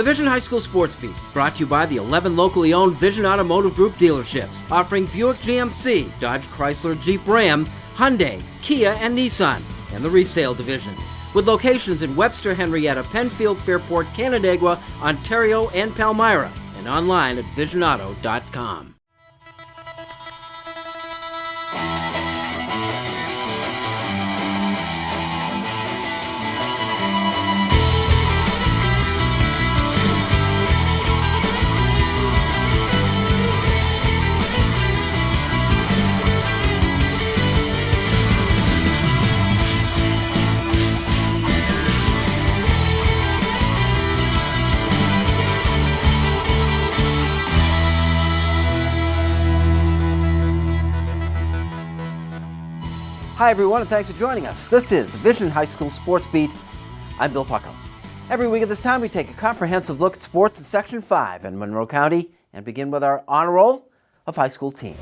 The Vision High School Sports Beat is brought to you by the 11 locally owned Vision Automotive Group dealerships, offering Buick GMC, Dodge Chrysler Jeep Ram, Hyundai, Kia, and Nissan, and the resale division, with locations in Webster, Henrietta, Penfield, Fairport, Canandaigua, Ontario, and Palmyra, and online at visionauto.com. Hi everyone, and thanks for joining us. This is the Vision High School Sports Beat. I'm Bill Pucko. Every week at this time we take a comprehensive look at sports in Section 5 in Monroe County and begin with our honor roll of high school teams.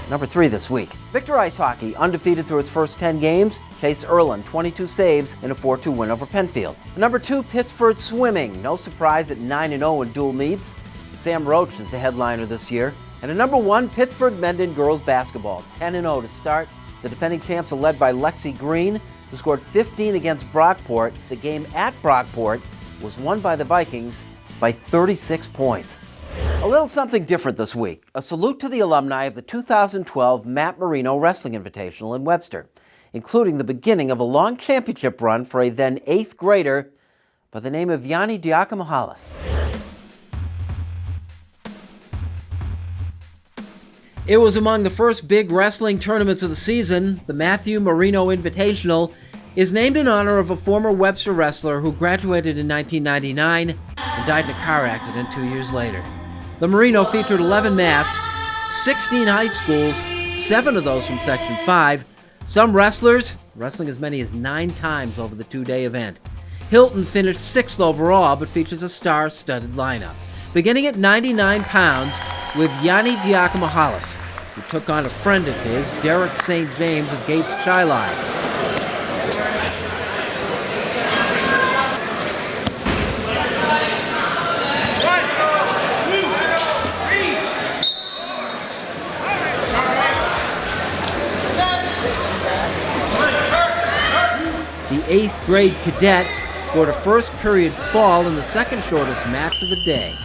Number 3 this week, Victor Ice Hockey, undefeated through its first 10 games. Chase Erlin, 22 saves in a 4-2 win over Penfield. Number 2, Pittsford Swimming, no surprise at 9-0 in dual meets. Sam Roach is the headliner this year. And at number 1, Pittsford Mendon Girls Basketball, 10-0 to start. The defending champs are led by Lexi Green, who scored 15 against Brockport. The game at Brockport was won by the Vikings by 36 points. A little something different this week. A salute to the alumni of the 2012 Matt Marino Wrestling Invitational in Webster, including the beginning of a long championship run for a then 8th grader by the name of Yianni Diakomihalis. It was among the first big wrestling tournaments of the season. The Matthew Marino Invitational is named in honor of a former Webster wrestler who graduated in 1999 and died in a car accident 2 years later. The Marino featured 11 mats, 16 high schools, 7 of those from Section 5. Some wrestlers wrestling as many as 9 times over the 2-day event. Hilton finished 6th overall, but features a star-studded lineup. Beginning at 99 pounds with Yianni Diakomihalis, who took on a friend of his, Derek St. James of Gates Chi-Line. The 8th grade cadet scored a first period fall in the second shortest match of the day.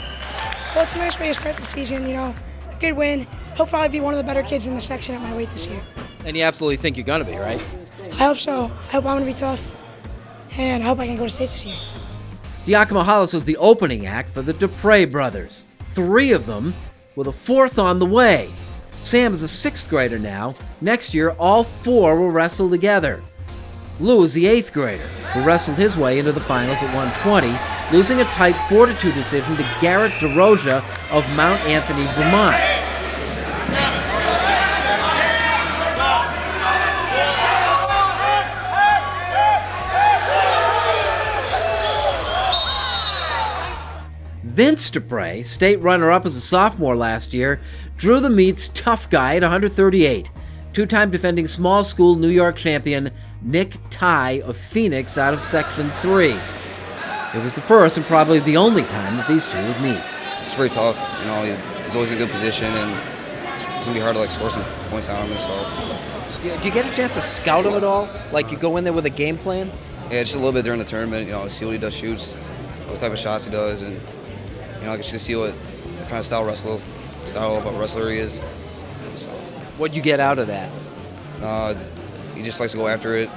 Well, it's a nice way to start the season, a good win. He'll probably be one of the better kids in the section at my weight this year. And you absolutely think you're going to be, right? I hope so. I hope I'm going to be tough, and I hope I can go to states this year. Diakomihalis was the opening act for the Dupre brothers. 3 of them, with a 4th on the way. Sam is a 6th grader now. Next year, all 4 will wrestle together. Lou is the 8th grader, who wrestled his way into the finals at 120, losing a tight 4-2 decision to Garrett DeRoja of Mount Anthony, Vermont. Vince Dupre, state runner-up as a sophomore last year, drew the meet's tough guy at 138. 2-time defending small school New York champion Nick Ty of Phoenix out of Section 3. It was the first and probably the only time that these two would meet. It's very tough. He's always in a good position, and it's going to be hard to score some points out on this. So. Do you get a chance to scout him at all? Like you go in there with a game plan? Yeah, just a little bit during the tournament. See what he does, shoots, what type of shots he does, and I can just see what kind of style of wrestler he is. So. What'd you get out of that? He just likes to go after it.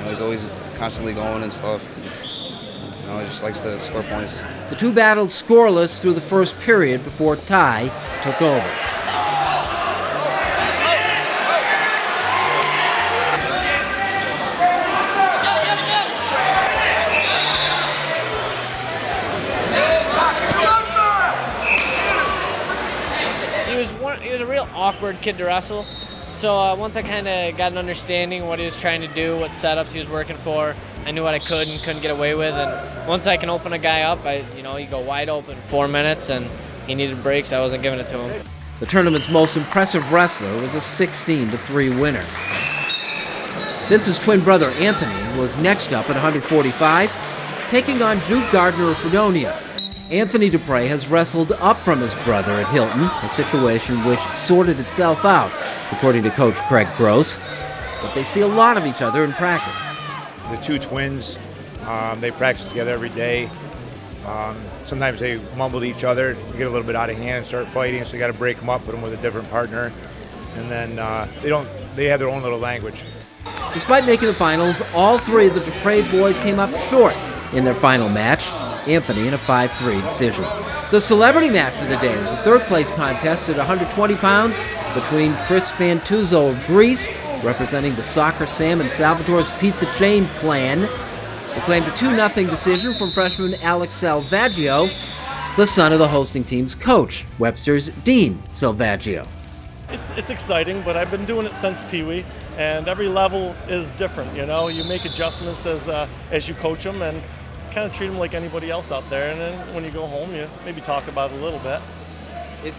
He's always constantly going and stuff. He just likes to score points. The two battled scoreless through the first period before Ty took over. He was a real awkward kid to wrestle. So once I kind of got an understanding of what he was trying to do, what setups he was working for, I knew what I could and couldn't get away with. And once I can open a guy up, you go wide open 4 minutes, and he needed breaks. I wasn't giving it to him. The tournament's most impressive wrestler was a 16-3 winner. Vince's twin brother Anthony was next up at 145, taking on Jude Gardner of Fredonia. Anthony Dupre has wrestled up from his brother at Hilton, a situation which sorted itself out, according to Coach Craig Gross. But they see a lot of each other in practice. The two twins, they practice together every day. Sometimes they mumble to each other, get a little bit out of hand and start fighting, so you got to break them up, put them with a different partner. And then they have their own little language. Despite making the finals, all three of the Dupre boys came up short in their final match, Anthony in a 5-3 decision. The celebrity match of the day was a third-place contest at 120 pounds between Chris Fantuzzo of Greece, representing the Soccer Sam and Salvatore's Pizza Chain clan, who claimed a 2-0 decision from freshman Alex Selvaggio, the son of the hosting team's coach, Webster's Dean Selvaggio. It's exciting, but I've been doing it since Pee Wee, and every level is different. You know, you make adjustments as you coach them, and kind of treat them like anybody else out there. And then when you go home, you maybe talk about it a little bit.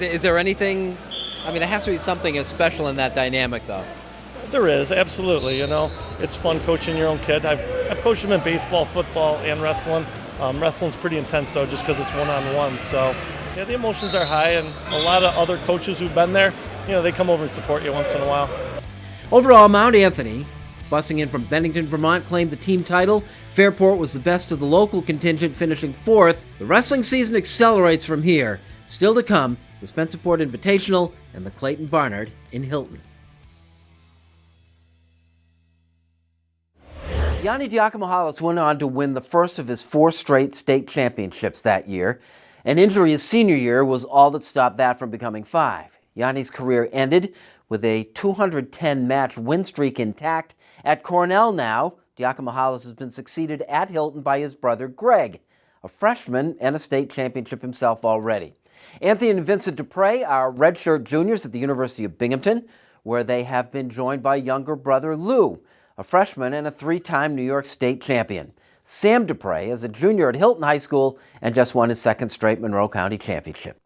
Is there anything? I mean, there has to be something as special in that dynamic, though. There is, absolutely. You know, it's fun coaching your own kid. I've coached them in baseball, football, and wrestling. Wrestling's pretty intense, though, just because it's one-on-one. So, yeah, the emotions are high, and a lot of other coaches who've been there, you know, they come over and support you once in a while. Overall, Mount Anthony, busing in from Bennington, Vermont, claimed the team title. Fairport was the best of the local contingent, finishing 4th. The wrestling season accelerates from here. Still to come, the Spencerport Invitational and the Clayton Barnard in Hilton. Yianni Diakomihalis went on to win the first of his 4 straight state championships that year. An injury his senior year was all that stopped that from becoming 5. Yanni's career ended with a 210-match win streak intact. At Cornell now, Diakomihalis has been succeeded at Hilton by his brother Greg, a freshman and a state championship himself already. Anthony and Vincent Dupre are redshirt juniors at the University of Binghamton, where they have been joined by younger brother Lou, a freshman and a 3-time New York State champion. Sam Dupre is a junior at Hilton High School and just won his 2nd straight Monroe County championship.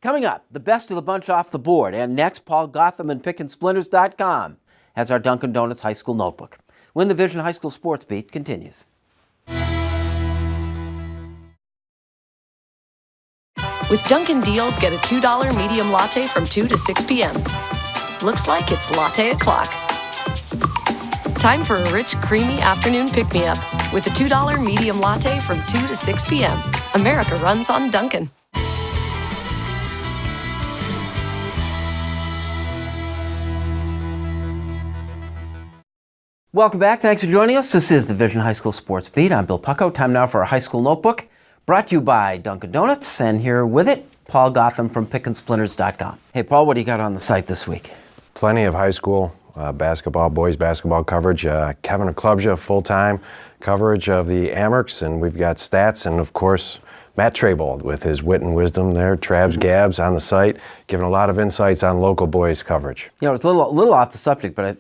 Coming up, the best of the bunch off the board, and next, Paul Gotham and PickandSplinters.com has our Dunkin' Donuts High School Notebook. When the Vision High School Sports Beat continues. With Dunkin' Deals, get a $2 medium latte from 2 to 6 p.m. Looks like it's latte o'clock. Time for a rich, creamy afternoon pick-me-up with a $2 medium latte from 2 to 6 p.m. America runs on Dunkin'. Welcome back. Thanks for joining us. This is the Vision High School Sports Beat. I'm Bill Pucko. Time now for our high school notebook, brought to you by Dunkin' Donuts, and here with it, Paul Gotham from PickandSplinters.com. Hey, Paul, what do you got on the site this week? Plenty of high school basketball, boys basketball coverage. Kevin Klubja, full-time coverage of the Amherst, and we've got stats, and of course, Matt Traybold with his wit and wisdom there, Trabs Gabs on the site, giving a lot of insights on local boys coverage. You know, it's a little off the subject, but,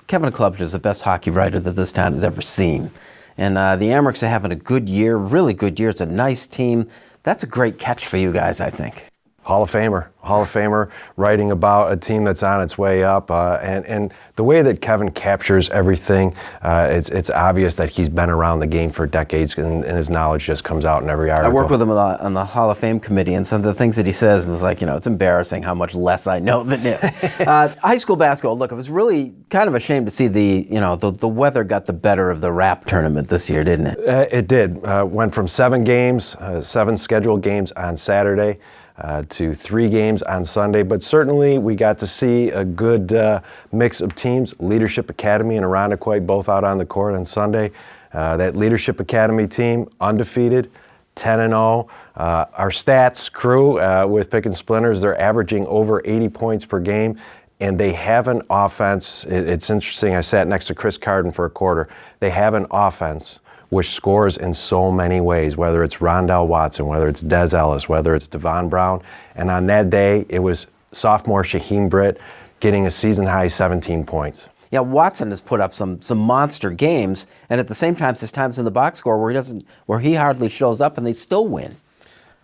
Kevin Klubja is the best hockey writer that this town has ever seen. And the Amherst are having a good year, really good year. It's a nice team. That's a great catch for you guys, I think. Hall of Famer, writing about a team that's on its way up, and the way that Kevin captures everything, it's obvious that he's been around the game for decades, and his knowledge just comes out in every article. I work with him on the Hall of Fame committee, and some of the things that he says is like, it's embarrassing how much less I know than him. High school basketball, look, it was really kind of a shame to see the weather got the better of the rap tournament this year, didn't it? It did. Went from 7 games, 7 scheduled games on Saturday, to 3 games on Sunday, but certainly we got to see a good mix of teams. Leadership Academy and Irondequoit both out on the court on Sunday. That Leadership Academy team, undefeated, 10-0. Our stats crew with Pick and Splinters, they're averaging over 80 points per game, and they have an offense. It's interesting, I sat next to Chris Carden for a quarter. They have an offense which scores in so many ways, whether it's Rondell Watson, whether it's Des Ellis, whether it's Devon Brown. And on that day, it was sophomore Shaheen Britt getting a season-high 17 points. Yeah, Watson has put up some monster games, and at the same time, there's times in the box score where he hardly shows up, and they still win.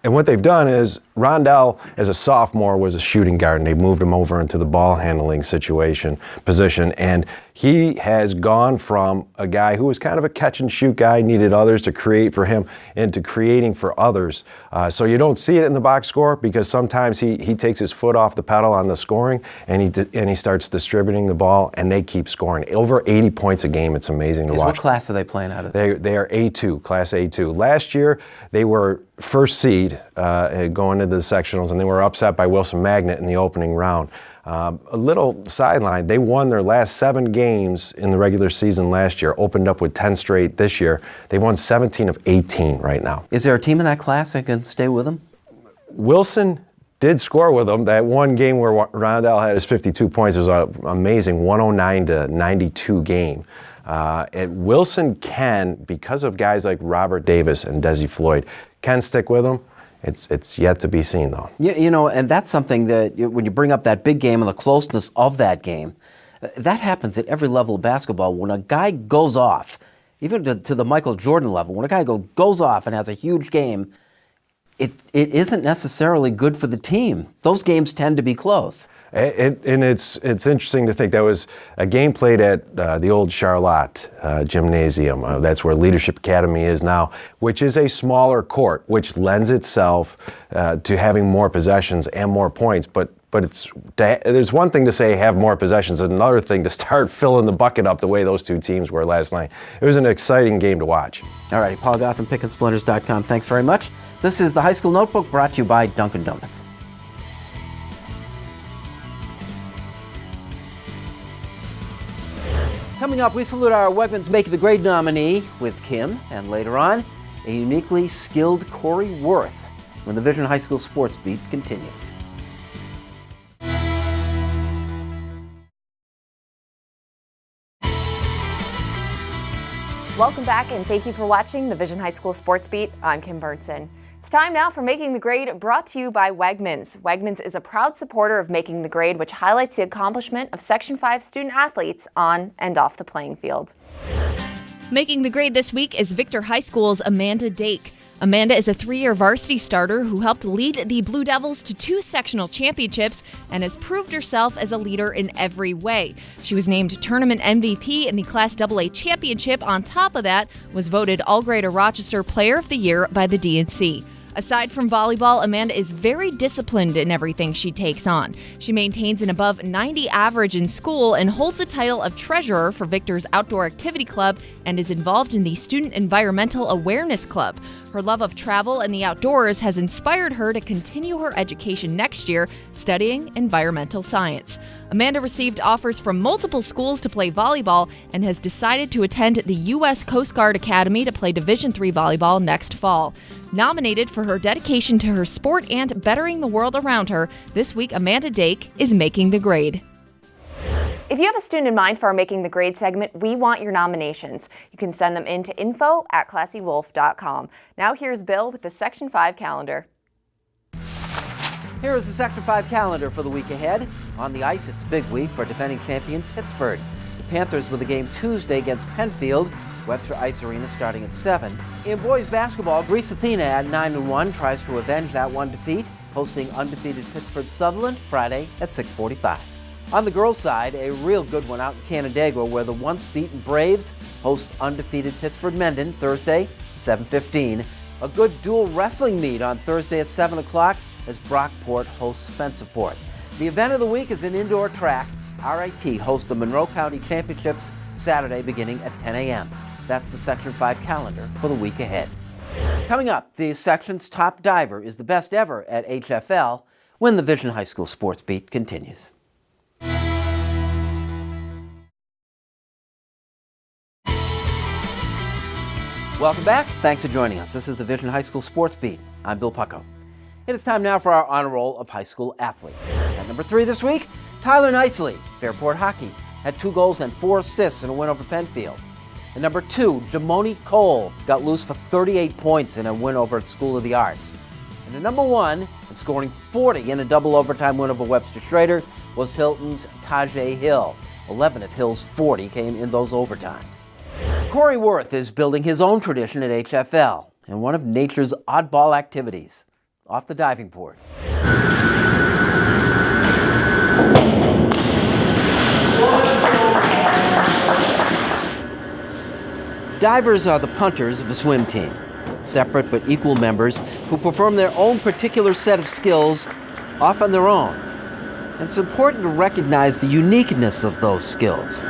And what they've done is, Rondell, as a sophomore, was a shooting guard, and they moved him over into the ball handling position, and He has gone from a guy who was kind of a catch-and-shoot guy, needed others to create for him, into creating for others. So you don't see it in the box score because sometimes he takes his foot off the pedal on the scoring and he starts distributing the ball, and they keep scoring. Over 80 points a game. It's amazing to watch. What class are they playing out of? They are A2, Class A2. Last year, they were first seed going into the sectionals, and they were upset by Wilson Magnet in the opening round. A little sideline, they won their last 7 games in the regular season last year, opened up with 10 straight this year. They've won 17 of 18 right now. Is there a team in that class that can stay with them? Wilson did score with them. That one game where Rondell had his 52 points was an amazing 109-92 game. Wilson can, because of guys like Robert Davis and Desi Floyd, can stick with them. It's yet to be seen, though. You know, and that's something that when you bring up that big game and the closeness of that game, that happens at every level of basketball. When a guy goes off, even to the Michael Jordan level, when a guy goes off and has a huge game, it isn't necessarily good for the team. Those games tend to be close. And it's interesting to think that was a game played at the old Charlotte Gymnasium. That's where Leadership Academy is now, which is a smaller court, which lends itself to having more possessions and more points. But there's one thing to say have more possessions, and another thing to start filling the bucket up the way those two teams were last night. It was an exciting game to watch. All righty, Paul Gotham, PickandSplinters.com. Thanks very much. This is the High School Notebook, brought to you by Dunkin' Donuts. Coming up, we salute our Wegmans Make the Grade nominee with Kim, and later on, a uniquely skilled Corey Wirth when the Vision High School Sports Beat continues. Welcome back, and thank you for watching the Vision High School Sports Beat. I'm Kim Burnson. It's time now for Making the Grade, brought to you by Wegmans. Wegmans is a proud supporter of Making the Grade, which highlights the accomplishment of Section 5 student athletes on and off the playing field. Making the Grade this week is Victor High School's Amanda Dake. Amanda is a 3-year varsity starter who helped lead the Blue Devils to 2 sectional championships and has proved herself as a leader in every way. She was named tournament MVP in the Class AA championship. On top of that, was voted All-Greater Rochester Player of the Year by the DNC. Aside from volleyball, Amanda is very disciplined in everything she takes on. She maintains an above 90 average in school and holds the title of treasurer for Victor's Outdoor Activity Club and is involved in the Student Environmental Awareness Club. Her love of travel and the outdoors has inspired her to continue her education next year, studying environmental science. Amanda received offers from multiple schools to play volleyball and has decided to attend the U.S. Coast Guard Academy to play Division III volleyball next fall. Nominated for her dedication to her sport and bettering the world around her, this week Amanda Dake is making the grade. If you have a student in mind for our Making the Grade segment, we want your nominations. You can send them in to info@classywolf.com. Now here's Bill with the Section 5 calendar. Here is the Section 5 calendar for the week ahead. On the ice, it's a big week for defending champion Pittsford. The Panthers with a game Tuesday against Penfield. Webster Ice Arena starting at 7. In boys basketball, Greece Athena at 9-1 tries to avenge that one defeat, hosting undefeated Pittsford Sutherland Friday at 6:45. On the girls' side, a real good one out in Canandaigua, where the once-beaten Braves host undefeated Pittsford Mendon Thursday, 7:15. A good dual wrestling meet on Thursday at 7 o'clock as Brockport hosts Spencerport. The event of the week is an indoor track. RIT hosts the Monroe County Championships Saturday beginning at 10 a.m. That's the Section 5 calendar for the week ahead. Coming up, the section's top diver is the best ever at HFL when the Vision High School Sports Beat continues. Welcome back. Thanks for joining us. This is the Vision High School Sports Beat. I'm Bill Pucko. It is time now for our honor roll of high school athletes. At number 3 this week, Tyler Nicely, Fairport Hockey, had 2 goals and 4 assists in a win over Penfield. At number 2, Jamoni Cole got loose for 38 points in a win over at School of the Arts. And at number 1, and scoring 40 in a double overtime win over Webster Schrader, was Hilton's Tajay Hill. 11 of Hill's 40 came in those overtimes. Corey Wirth is building his own tradition at HFL and one of nature's oddball activities, off the diving board. Divers are the punters of a swim team, separate but equal members who perform their own particular set of skills, often their own. And it's important to recognize the uniqueness of those skills.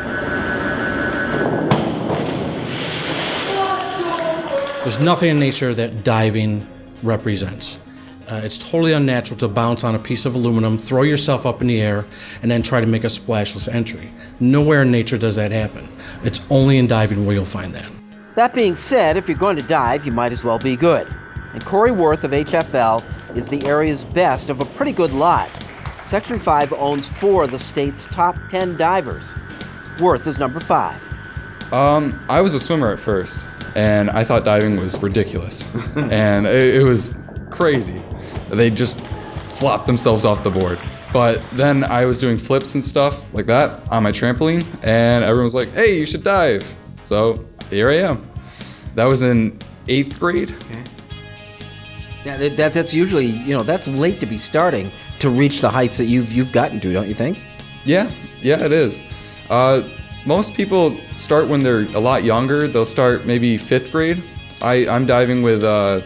There's nothing in nature that diving represents. It's totally unnatural to bounce on a piece of aluminum, throw yourself up in the air, and then try to make a splashless entry. Nowhere in nature does that happen. It's only in diving where you'll find that. That being said, if you're going to dive, you might as well be good. And Corey Wirth of HFL is the area's best of a pretty good lot. Section 5 owns 4 of the state's top 10 divers. Wirth is number 5. I was a swimmer at first, and I thought diving was ridiculous. And it was crazy. They just flopped themselves off the board. But then I was doing flips and stuff like that on my trampoline, and everyone was like, hey, you should dive. So here I am. That was in 8th grade. Okay. Yeah, that's usually, that's late to be starting to reach the heights that you've gotten to, don't you think? Yeah, it is. Most people start when they're a lot younger. They'll start maybe 5th grade. I'm diving with, I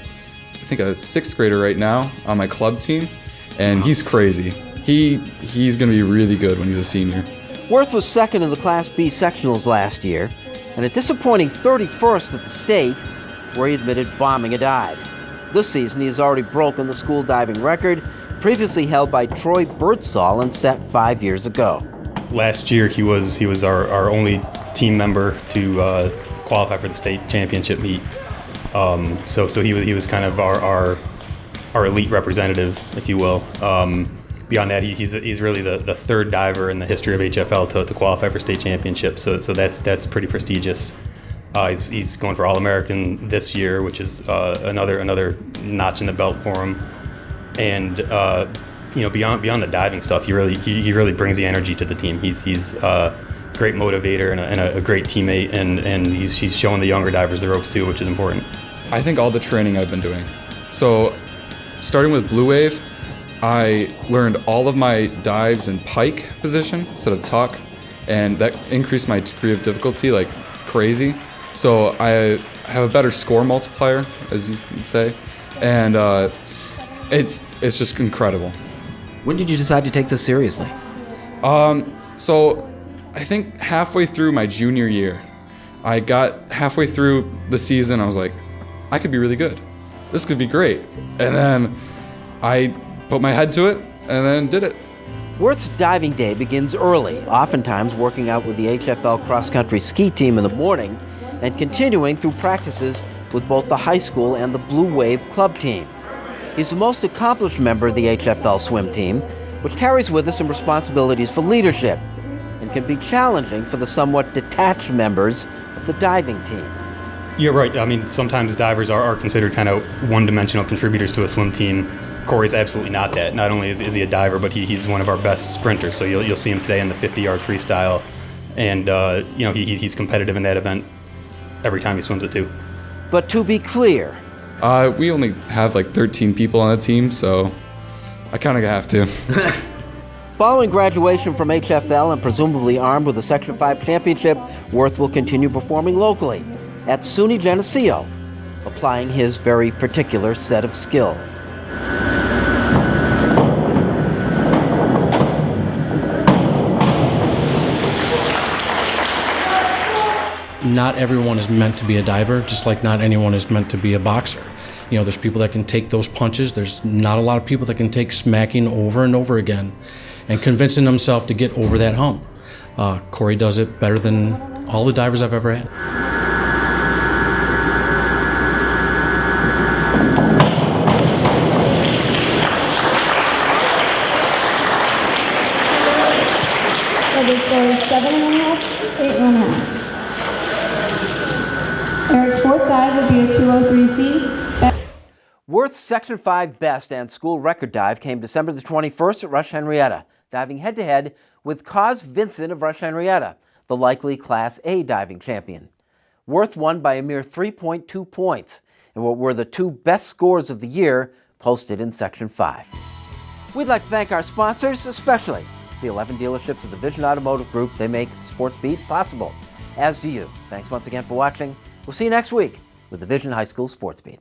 think, a 6th grader right now on my club team, and he's crazy. He's going to be really good when he's a senior. Wirth was second in the Class B sectionals last year, and a disappointing 31st at the state, where he admitted bombing a dive. This season, he has already broken the school diving record, previously held by Troy Birdsall and set 5 years ago. Last year, he was our only team member to qualify for the state championship meet. So he was kind of our elite representative, if you will. Beyond that, he's really the third diver in the history of HFL to qualify for state championships. So that's pretty prestigious. He's going for All-American this year, which is another notch in the belt for him. And beyond the diving stuff, he really brings the energy to the team. He's a great motivator and a great teammate, and he's showing the younger divers the ropes too, which is important. I think all the training I've been doing. So starting with Blue Wave, I learned all of my dives in pike position instead of tuck, and that increased my degree of difficulty like crazy. So I have a better score multiplier, as you would say, and it's just incredible. When did you decide to take this seriously? So I think halfway through my junior year, I got halfway through the season, I was like, I could be really good. This could be great. And then I put my head to it and then did it. Wirth's diving day begins early, oftentimes working out with the HFL cross-country ski team in the morning and continuing through practices with both the high school and the Blue Wave club team. He's the most accomplished member of the HFL swim team, which carries with it some responsibilities for leadership and can be challenging for the somewhat detached members of the diving team. You're right. I mean, sometimes divers are considered kind of one-dimensional contributors to a swim team. Corey's absolutely not that. Not only is he a diver, but he's one of our best sprinters. So you'll see him today in the 50-yard freestyle, and he's competitive in that event every time he swims it too. But to be clear, we only have like 13 people on the team, so I kind of have to. Following graduation from HFL and presumably armed with a Section 5 championship, Wirth will continue performing locally at SUNY Geneseo, applying his very particular set of skills. Not everyone is meant to be a diver, just like not anyone is meant to be a boxer. There's people that can take those punches. There's not a lot of people that can take smacking over and over again and convincing themselves to get over that hump. Corey does it better than all the divers I've ever had. So the score is 7.5, 8.5. Eric's fourth dive would be a 203C. Wirth's Section 5 best and school record dive came December the 21st at Rush Henrietta, diving head-to-head with Cos Vincent of Rush Henrietta, the likely Class A diving champion. Wirth won by a mere 3.2 points, and what were the 2 best scores of the year posted in Section 5. We'd like to thank our sponsors, especially the 11 dealerships of the Vision Automotive Group. They make the Sports Beat possible, as do you. Thanks once again for watching. We'll see you next week with the Vision High School Sports Beat.